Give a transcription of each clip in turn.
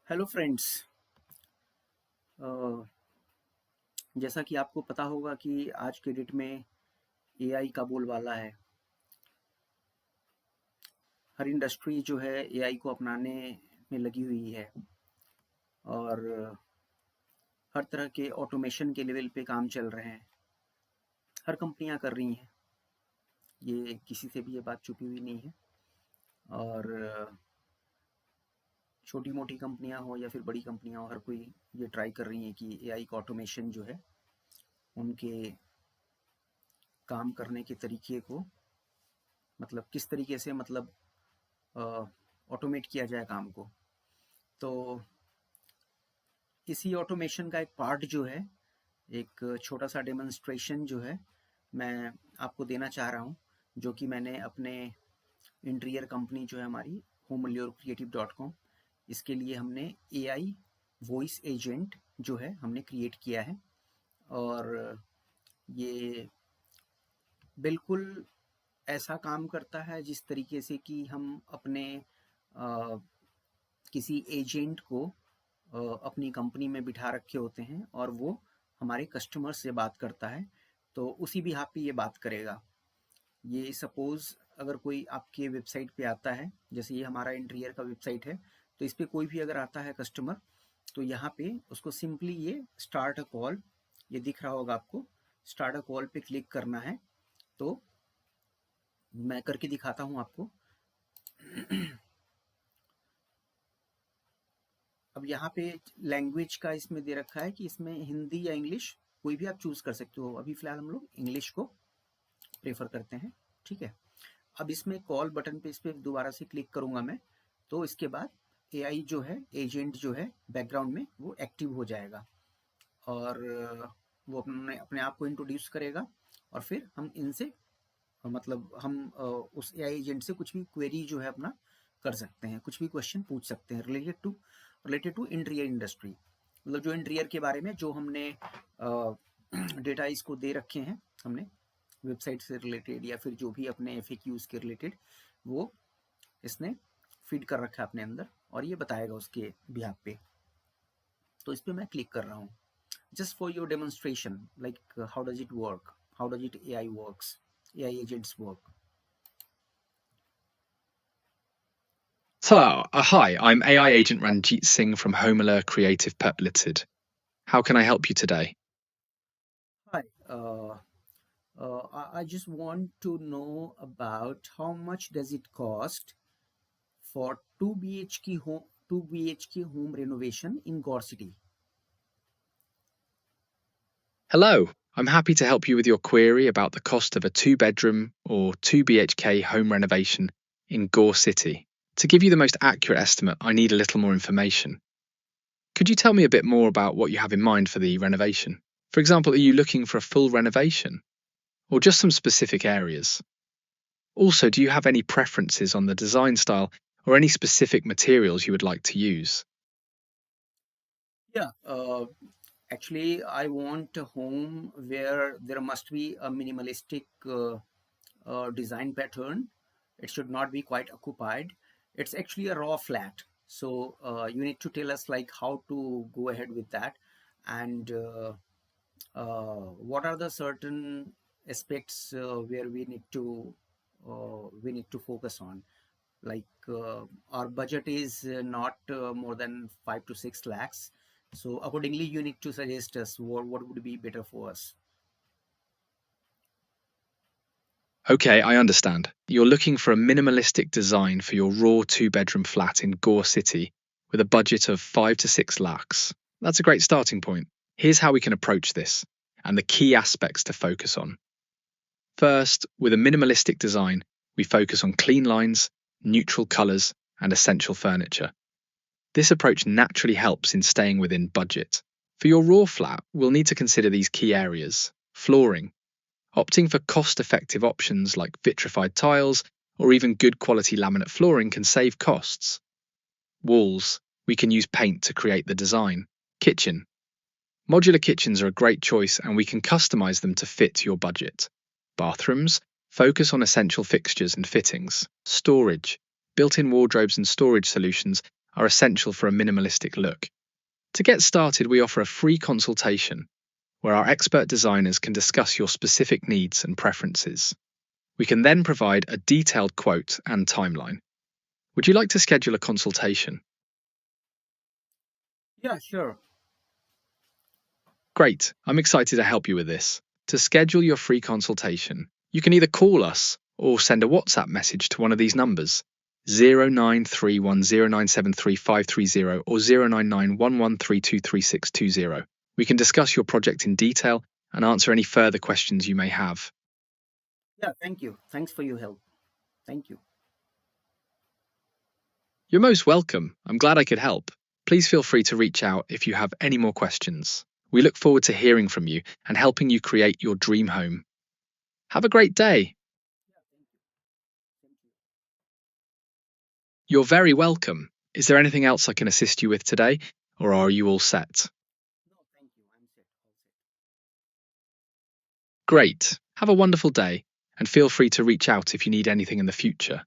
Hello friends. जैसा कि आपको पता होगा कि आज के डेट में एआई का बोलबाला है। हर इंडस्ट्री जो है एआई को अपनाने में लगी हुई है और हर तरह के ऑटोमेशन के लेवल पे काम चल रहे हैं। हर कंपनियां कर रही हैं, ये किसी से भी ये बात छुपी हुई नहीं है। और छोटी मोटी कंपनियां हो या फिर बड़ी कंपनियां हो, हर कोई ये ट्राई कर रही है कि एआई का ऑटोमेशन जो है उनके काम करने के तरीके को, मतलब किस तरीके से, मतलब ऑटोमेट किया जाए काम को। तो इसी ऑटोमेशन का एक पार्ट जो है, एक छोटा सा डेमोन्स्ट्रेशन जो है, मैं आपको देना चाह रहा हूँ, जो कि मैंने अपने इंटीरियर कंपनी जो है हमारी homeallyourcreative.com, इसके लिए हमने एआई वॉइस एजेंट जो है हमने क्रिएट किया है। और ये बिल्कुल ऐसा काम करता है जिस तरीके से कि हम अपने किसी एजेंट को अपनी कंपनी में बिठा रखे होते हैं और वो हमारे कस्टमर से बात करता है, तो उसी बिहाफ पे ये बात करेगा। ये सपोज़ अगर कोई आपके वेबसाइट पे आता है, जैसे ये हमारा इंटीरियर का वेबसाइट है, तो इस पे कोई भी अगर आता है कस्टमर, तो यहाँ पे उसको सिंपली ये स्टार्ट अ कॉल, ये दिख रहा होगा आपको, स्टार्ट अ कॉल पे क्लिक करना है। तो मैं करके दिखाता हूँ आपको। अब यहाँ पे लैंग्वेज का इसमें दे रखा है कि इसमें हिंदी या इंग्लिश कोई भी आप चूज़ कर सकते हो। अभी फ़िलहाल हम लोग इंग्लिश को प्रेफर करते हैं, ठीक है। अब इसमें कॉल बटन पे इस पर दोबारा से क्लिक करूँगा मैं, तो इसके बाद एआई जो है, एजेंट जो है बैकग्राउंड में वो एक्टिव हो जाएगा और वो अपने अपने आप को इंट्रोड्यूस करेगा। और फिर हम इनसे, मतलब हम उस एआई एजेंट से कुछ भी क्वेरी जो है अपना कर सकते हैं, कुछ भी क्वेश्चन पूछ सकते हैं रिलेटेड टू इंटीरियर इंडस्ट्री, मतलब जो इंटीरियर के बारे में जो हमने डेटा इसको दे रखे हैं, हमने वेबसाइट से रिलेटेड या फिर जो भी अपने एफएक्यूज के रिलेटेड, वो इसने फीड कर रखा है अपने अंदर और ये बताएगा उसके बिहाफ पे। तो इस पर मैं क्लिक कर रहा हूँ just for your demonstration, like how does it work, how does it AI works, AI agents work. So, hi, I'm AI agent Ranjit Singh from Homeler Creative Pep Limited. How can I help you today? Hi, I just want to know about how much does it cost for 2 BHK home renovation in Gore City. Hello, I'm happy to help you with your query about the cost of a 2-bedroom or 2 BHK home renovation in Gore City. To give you the most accurate estimate, I need a little more information. Could you tell me a bit more about what you have in mind for the renovation? For example, are you looking for a full renovation or just some specific areas? Also, do you have any preferences on the design style or any specific materials you would like to use? Yeah, actually, I want a home where there must be a minimalistic design pattern. It should not be quite occupied. It's actually a raw flat. So you need to tell us like how to go ahead with that, and what are the certain aspects where we need to focus on. Like our budget is not more than 5 to 6 lakhs. So accordingly, you need to suggest us what would be better for us. Okay, I understand. You're looking for a minimalistic design for your raw 2-bedroom flat in Gore City with a budget of 5 to 6 lakhs. That's a great starting point. Here's how we can approach this and the key aspects to focus on. First, with a minimalistic design, we focus on clean lines, neutral colours, and essential furniture. This approach naturally helps in staying within budget. For your raw flat, we'll need to consider these key areas: flooring. Opting for cost-effective options like vitrified tiles or even good quality laminate flooring can save costs. Walls. We can use paint to create the design. Kitchen. Modular kitchens are a great choice and we can customize them to fit your budget. Bathrooms. Focus on essential fixtures and fittings. Storage. Built-in wardrobes and storage solutions are essential for a minimalistic look. To get started, we offer a free consultation where our expert designers can discuss your specific needs and preferences. We can then provide a detailed quote and timeline. Would you like to schedule a consultation? Yeah, sure. Great, I'm excited to help you with this. To schedule your free consultation, you can either call us or send a WhatsApp message to one of these numbers 093109733530 or 099113233620. We can discuss your project in detail and answer any further questions you may have. Yeah, thank you. Thanks for your help. Thank you. You're most welcome. I'm glad I could help. Please feel free to reach out if you have any more questions. We look forward to hearing from you and helping you create your dream home. Have a great day. You're very welcome. Is there anything else I can assist you with today, or are you all set? No, thank you. I'm set. All set. Great. Have a wonderful day, and feel free to reach out if you need anything in the future.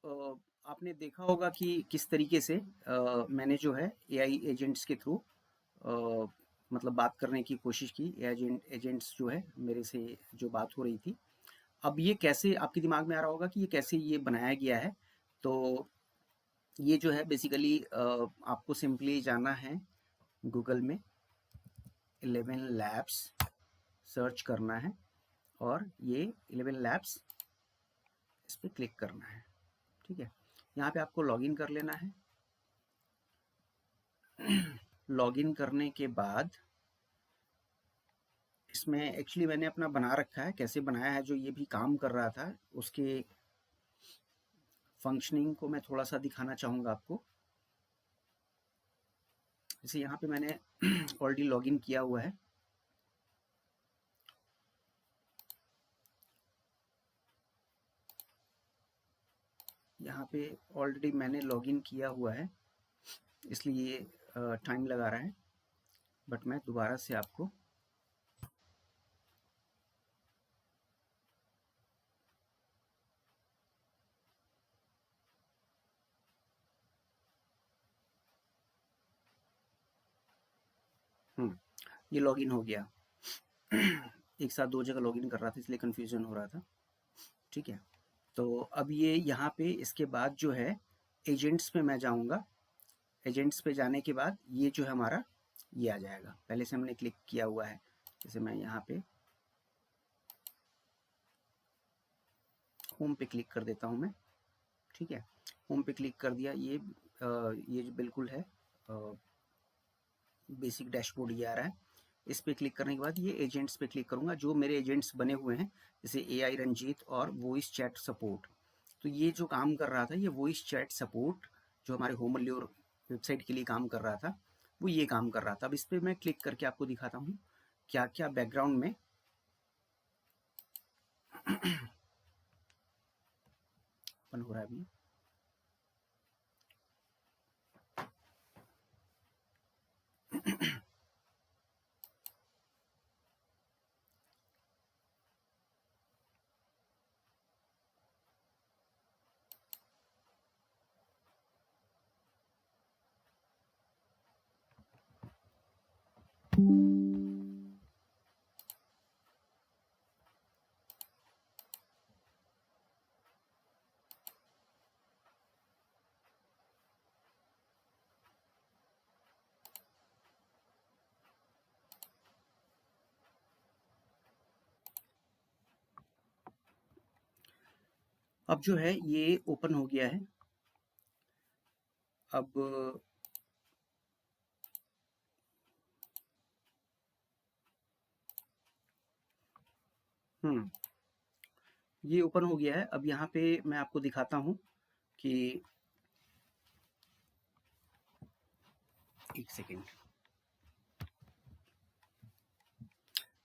तो आपने देखा होगा कि किस तरीके से मैंने जो है एआई एजेंट्स के थ्रू मतलब बात करने की कोशिश की। एजेंट्स जो है मेरे से जो बात हो रही थी, अब ये कैसे आपके दिमाग में आ रहा होगा कि ये कैसे ये बनाया गया है। तो ये जो है बेसिकली आपको सिंपली जाना है गूगल में 11 लैब्स सर्च करना है और ये 11 लैब्स इस पर क्लिक करना है। ठीक है, यहाँ पे आपको लॉगिन कर लेना है। लॉगिन करने के बाद इसमें एक्चुअली मैंने अपना बना रखा है, कैसे बनाया है जो ये भी काम कर रहा था उसके फंक्शनिंग को मैं थोड़ा सा दिखाना चाहूँगा आपको। जैसे यहाँ पे मैंने ऑलरेडी लॉगिन किया हुआ है। यहाँ पे ऑलरेडी मैंने लॉगिन किया हुआ है, इसलिए ये टाइम लगा रहा है, बट मैं दोबारा से आपको ये लॉगिन हो गया। एक साथ दो जगह लॉगिन कर रहा था इसलिए कंफ्यूजन हो रहा था। ठीक है, तो अब ये यहाँ पे इसके बाद जो है एजेंट्स पे मैं जाऊँगा। एजेंट्स पे जाने के बाद ये जो है हमारा ये आ जाएगा, पहले से हमने क्लिक किया हुआ है। जैसे मैं यहाँ पे होम पे क्लिक कर देता हूँ मैं। ठीक है, होम पे क्लिक कर दिया। ये जो बिल्कुल है बेसिक डैशबोर्ड ये आ रहा है। इस पे क्लिक करने के बाद ये एजेंट्स पे क्लिक करूँगा, जो मेरे एजेंट्स बने हुए हैं जैसे एआई रंजीत और वॉइस चैट सपोर्ट। तो ये जो काम कर रहा था ये वॉइस चैट सपोर्ट जो हमारे होम अल्योर वेबसाइट के लिए काम कर रहा था, वो ये काम कर रहा था। अब इस पर मैं क्लिक करके आपको दिखाता हूँ क्या क्या बैकग्राउंड में ओपन हो रहा है अभी। अब जो है ये ओपन हो गया है। अब ये ओपन हो गया है। अब यहाँ पे मैं आपको दिखाता हूँ कि एक सेकेंड,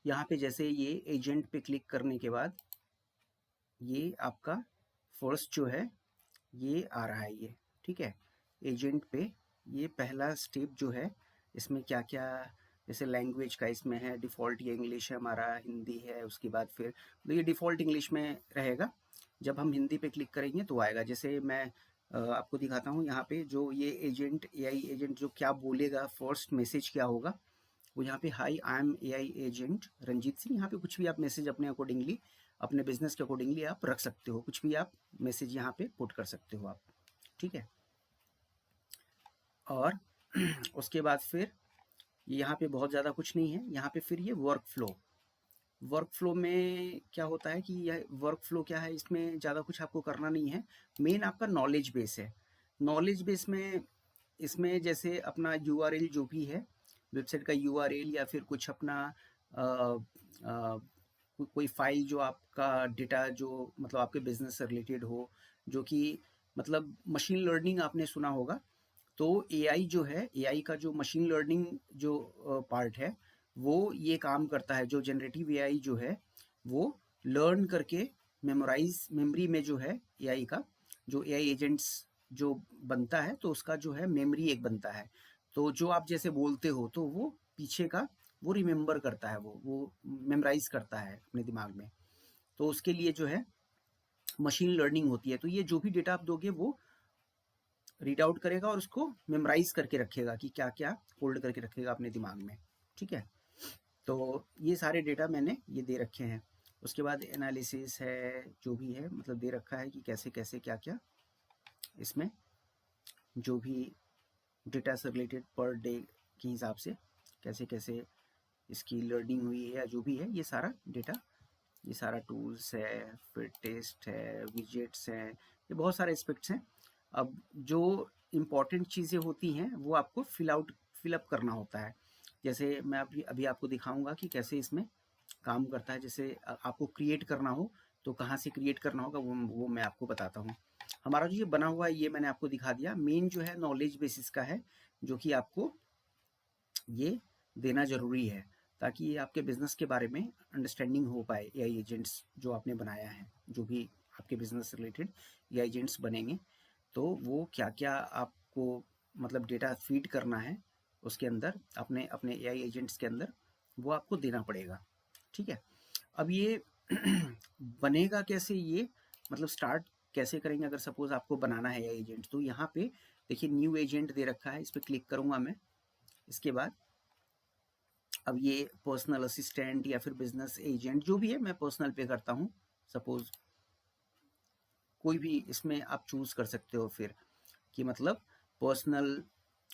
यहाँ पे जैसे ये एजेंट पे क्लिक करने के बाद ये आपका फर्स्ट जो है ये आ रहा है ये। ठीक है, एजेंट पे ये पहला स्टेप जो है इसमें क्या क्या जैसे लैंग्वेज का इसमें है डिफ़ॉल्ट, ये इंग्लिश है हमारा, हिंदी है, उसके बाद फिर तो ये डिफ़ॉल्ट इंग्लिश में रहेगा। जब हम हिंदी पे क्लिक करेंगे तो आएगा। जैसे मैं आपको दिखाता हूँ यहाँ पे, जो ये एजेंट, एआई एजेंट जो क्या बोलेगा, फर्स्ट मैसेज क्या होगा, वो यहाँ पे hi I am AI agent Ranjit Singh. यहाँ पे कुछ भी आप मैसेज अपने अकॉर्डिंगली, अपने बिजनेस के अकॉर्डिंगली आप रख सकते हो, कुछ भी आप मैसेज यहाँ पे पुट कर सकते हो आप, ठीक है। और उसके बाद फिर यहाँ पे बहुत ज़्यादा कुछ नहीं है। यहाँ पे फिर ये वर्क फ्लो, वर्क फ्लो में क्या होता है कि यह वर्क फ्लो क्या है, इसमें ज़्यादा कुछ आपको करना नहीं है। मेन आपका नॉलेज बेस है। नॉलेज बेस में इसमें जैसे अपना यूआरएल जो भी है, वेबसाइट का यूआरएल, या फिर कुछ अपना कोई फाइल जो आपका डेटा जो मतलब आपके बिजनेस से रिलेटेड हो, जो कि मतलब मशीन लर्निंग आपने सुना होगा, तो एआई जो है, एआई का जो मशीन लर्निंग जो पार्ट है, वो ये काम करता है। जो जनरेटिव एआई जो है वो लर्न करके मेमोराइज, मेमोरी में जो है एआई का, जो एआई एजेंट्स जो बनता है, तो उसका जो है मेमोरी एक बनता है। तो जो आप जैसे बोलते हो तो वो पीछे का वो रिमेम्बर करता है, वो मेमोराइज करता है अपने दिमाग में। तो उसके लिए जो है मशीन लर्निंग होती है। तो ये जो भी डेटा आप दोगे वो रीड आउट करेगा और उसको मेमोराइज करके रखेगा कि क्या क्या होल्ड करके रखेगा अपने दिमाग में, ठीक है। तो ये सारे डेटा मैंने ये दे रखे हैं। उसके बाद एनालिसिस है, जो भी है मतलब दे रखा है कि कैसे कैसे क्या क्या इसमें जो भी डेटा से रिलेटेड पर डे के हिसाब से कैसे कैसे इसकी लर्निंग हुई है या जो भी है, ये सारा डेटा, ये सारा टूल्स है, फिर टेस्ट है, विजेट्स हैं, ये बहुत सारे एस्पेक्ट्स हैं। अब जो इम्पॉर्टेंट चीज़ें होती हैं वो आपको फिलअप करना होता है। जैसे मैं अभी अभी आपको दिखाऊंगा कि कैसे इसमें काम करता है। जैसे आपको क्रिएट करना हो तो कहाँ से क्रिएट करना होगा वो मैं आपको बताता हूँ। हमारा जो ये बना हुआ है ये मैंने आपको दिखा दिया। मेन जो है नॉलेज बेसिस का है, जो कि आपको ये देना ज़रूरी है ताकि ये आपके बिज़नेस के बारे में अंडरस्टैंडिंग हो पाए। एआई एजेंट्स जो आपने बनाया है, जो भी आपके बिज़नेस से रिलेटेड एआई एजेंट्स बनेंगे, तो वो क्या क्या आपको मतलब डेटा फीड करना है उसके अंदर, अपने अपने एआई एजेंट्स के अंदर, वो आपको देना पड़ेगा, ठीक है। अब ये बनेगा कैसे, ये मतलब स्टार्ट कैसे करेंगे अगर सपोज आपको बनाना है एआई एजेंट। तो यहाँ पे देखिए न्यू एजेंट दे रखा है, इस पर क्लिक करूँगा मैं। इसके बाद अब ये पर्सनल असिस्टेंट या फिर बिजनेस एजेंट जो भी है, मैं पर्सनल पे करता हूँ। सपोज कोई भी इसमें आप चूज कर सकते हो फिर कि मतलब पर्सनल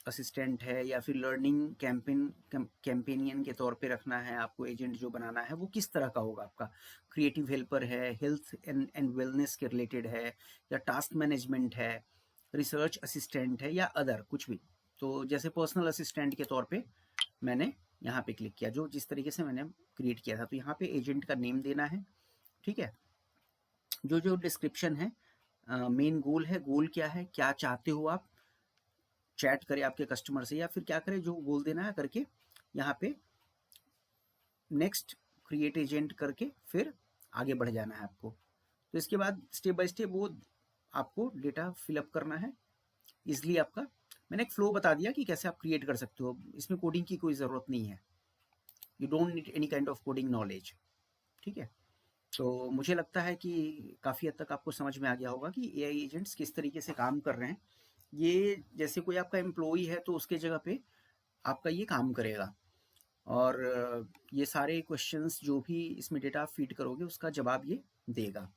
असिस्टेंट है या फिर लर्निंग कैंपेनियन के तौर पे रखना है आपको। एजेंट जो बनाना है वो किस तरह का होगा आपका, क्रिएटिव हेल्पर है, हेल्थ एंड वेलनेस के रिलेटेड है, या टास्क मैनेजमेंट है, रिसर्च असिस्टेंट है, या अदर कुछ भी। तो जैसे पर्सनल असिस्टेंट के तौर पे मैंने यहाँ पे क्लिक किया, जो जिस तरीके से मैंने क्रिएट किया था। तो यहाँ पे एजेंट का नेम देना है, ठीक है। जो जो डिस्क्रिप्शन है, मेन गोल है, गोल क्या है, क्या चाहते हो आप, चैट करे आपके कस्टमर से या फिर क्या करे, जो गोल देना है करके यहाँ पे नेक्स्ट क्रिएट एजेंट करके फिर आगे बढ़ जाना है आपको। तो इसके बाद स्टेप बाय स्टेप वो आपको डेटा फिलअप करना है इजली। आपका मैंने एक फ्लो बता दिया कि कैसे आप क्रिएट कर सकते हो, इसमें कोडिंग की कोई ज़रूरत नहीं है। You don't need any kind of coding knowledge, ठीक है। तो मुझे लगता है कि काफ़ी हद तक आपको समझ में आ गया होगा कि एआई एजेंट्स किस तरीके से काम कर रहे हैं। ये जैसे कोई आपका एम्प्लॉई है तो उसके जगह पे आपका ये काम करेगा, और ये सारे क्वेश्चंस जो भी इसमें डेटा आप फीड करोगे उसका जवाब ये देगा,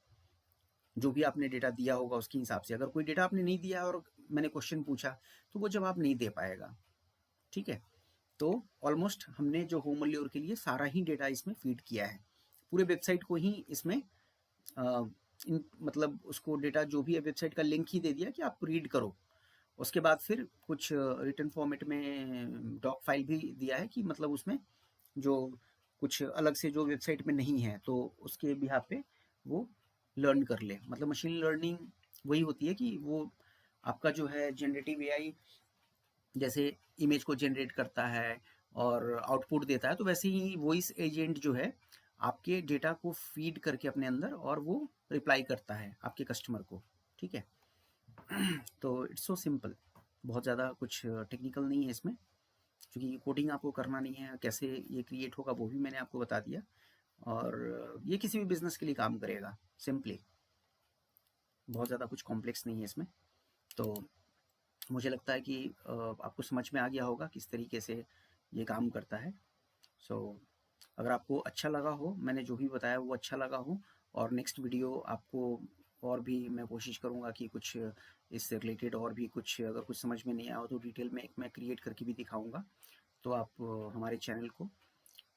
जो भी आपने डेटा दिया होगा उसके हिसाब से। अगर कोई डेटा आपने नहीं दिया और मैंने क्वेश्चन पूछा तो वो जवाब नहीं दे पाएगा, ठीक है। तो ऑलमोस्ट हमने जो होम वैल्यूर के लिए सारा ही डेटा इसमें फीड किया है, पूरे वेबसाइट को ही इसमें मतलब उसको डेटा जो भी है वेबसाइट का लिंक ही दे दिया कि आप रीड करो। उसके बाद फिर कुछ रिटन फॉर्मेट में डॉक फाइल भी दिया है कि मतलब उसमें जो कुछ अलग से जो वेबसाइट में नहीं है तो उसके बिहाफ पे वो लर्न कर ले। मतलब मशीन लर्निंग वही होती है कि वो आपका जो है जनरेटिव एआई जैसे इमेज को जनरेट करता है और आउटपुट देता है, तो वैसे ही वॉइस एजेंट जो है आपके डेटा को फीड करके अपने अंदर, और वो रिप्लाई करता है आपके कस्टमर को, ठीक है। तो इट्स सो सिंपल, बहुत ज़्यादा कुछ टेक्निकल नहीं है इसमें। क्योंकि कोडिंग आपको करना नहीं है, कैसे ये क्रिएट होगा वो भी मैंने आपको बता दिया, और ये किसी भी बिजनेस के लिए काम करेगा सिंपली, बहुत ज़्यादा कुछ कॉम्प्लेक्स नहीं है इसमें। तो मुझे लगता है कि आपको समझ में आ गया होगा किस तरीके से ये काम करता है। सो अगर आपको अच्छा लगा हो, मैंने जो भी बताया वो अच्छा लगा हो, और नेक्स्ट वीडियो आपको और भी मैं कोशिश करूँगा कि कुछ इससे रिलेटेड और भी कुछ, अगर कुछ समझ में नहीं आया हो तो डिटेल में एक मैं क्रिएट करके भी दिखाऊँगा। तो आप हमारे चैनल को,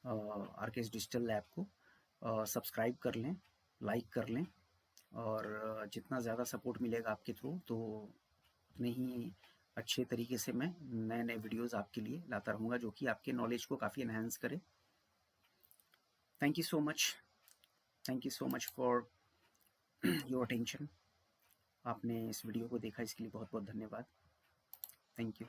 आरकेएस डिजिटल लैब को सब्सक्राइब कर लें, लाइक कर लें, और जितना ज़्यादा सपोर्ट मिलेगा आपके थ्रू तो उतने ही अच्छे तरीके से मैं नए नए वीडियोस आपके लिए लाता रहूँगा जो कि आपके नॉलेज को काफ़ी एनहांस करे। Thank you so much, thank you so much for your attention. आपने इस वीडियो को देखा, इसके लिए बहुत बहुत धन्यवाद। Thank you.